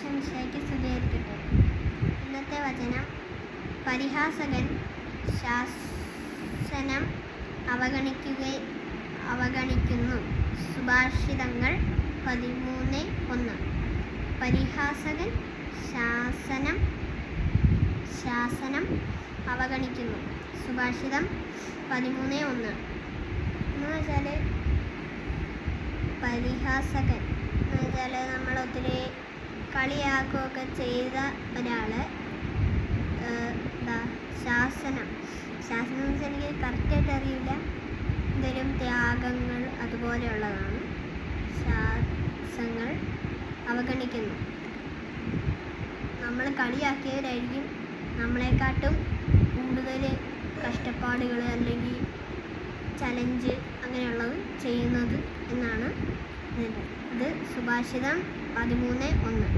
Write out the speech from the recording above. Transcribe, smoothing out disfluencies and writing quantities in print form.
ഈശോമിശിഹായ്ക്ക് സ്തുതിയായിരിക്കട്ടെ. ഇന്നത്തെ വചനം: പരിഹാസകൻ ശാസനം അവഗണിക്കുന്നു. സുഭാഷിതങ്ങൾ 13:1. പരിഹാസകൻ ശാസനം അവഗണിക്കുന്നു. സുഭാഷിതം 13:1. എന്ന് വെച്ചാൽ പരിഹാസകൻ എന്ന് വെച്ചാൽ നമ്മൾ ഒത്തിരി കളിയാക്കുകയൊക്കെ ചെയ്ത ഒരാൾ ശാസനം എന്ന് വെച്ചാൽ എനിക്ക് കറക്റ്റായിട്ട് അറിയില്ല. എന്തെങ്കിലും ത്യാഗങ്ങൾ അതുപോലെയുള്ളതാണ്. ശാസങ്ങൾ അവഗണിക്കുന്നു. നമ്മൾ കളിയാക്കിയവരായിരിക്കും നമ്മളെക്കാട്ടും കൂടുതൽ കഷ്ടപ്പാടുകൾ അല്ലെങ്കിൽ ചലഞ്ച് അങ്ങനെയുള്ളത് ചെയ്യുന്നത് എന്നാണ് ഇത്. സുഭാഷിതം 13:1.